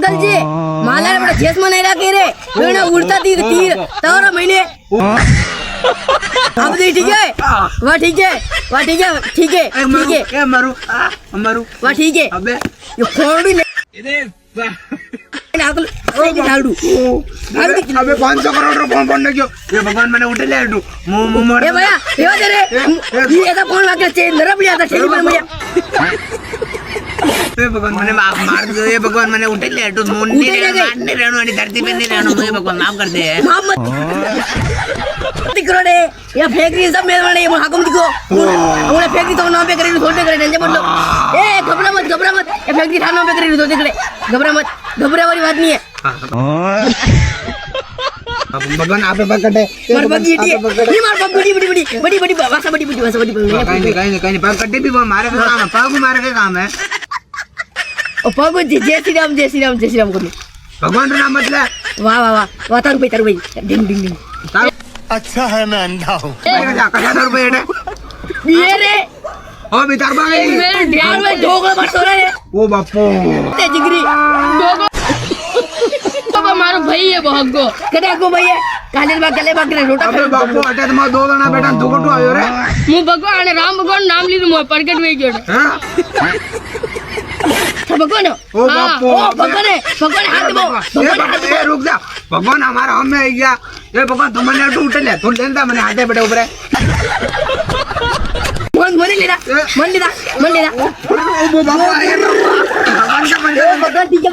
मंगल जी माला बड़ा जेस में नहीं रखे रे ना उड़ता तीर तीर तारा महीने अब ठीक है वाह ठीक है वाह ठीक है ठीक है ठीक है ए मारू वाह ठीक है अबे ये फोन भी इधर नागल ओए डालू अबे 500 करोड़ रो फोन पड़ने क्यों ये भगवान मैंने उठे ले आडू मुंह ए भैया ये तेरे ये ऐसा फोन लाके चेन नरप लिया था ठीक है भैया ये भगवान मैंने मार दो ये भगवान मैंने उठे ले आडू मुंह नहीं रहनो आणि धरती पे नहीं रहनो ये भगवान माफ कर दे माफ मत करो रे ये फैक्ट्री सब मेरे वाले हाकुम दिखो हमने फैक्ट्री तो नाम पे करे छोड़ दे करे टेंशन मत लो ए घबरा मत ये फैक्ट्री थाना पे करे छोड़ दे करे घबरा मत घबरा वाली बात नहीं है भगवान आप पे पकड़े मार बगी ये मार बड़ी वासा बड़ी कहीं पकड़े भी वो मारे का काम है पागु मारे का काम है ओ पागु जय श्री राम करो भगवान का नाम मतलब वाह वाह वाह वाह तारू भाई डिंग डिंग डिंग अच्छा है मैं अंधा हूँ कसा रुपए ये रे ओ भीतर भाई मेरे ध्यान में ढोकला मत हो रहा है ओ बापू ते जिगरी बाबा मारो भाई है भागो कदा को भाई है काले बाग रे रोटा अबे बापू हटे तो मैं 2 जना बेटा दुगटो आयो रे मु भगवान राम भगवान नाम लीधું મો પ્રગટ વેઈ ગયો हां भगवान ओ बापू ओ भगवान हाथ दो ए रुक जा भगवान हमारा हम में गया ये भगवान तुमने उठ ले तू लेंदा मैंने हाथे बेटे ऊपर मन लेना ओ बाबा भगवान का मंदिर भगवान ठीक है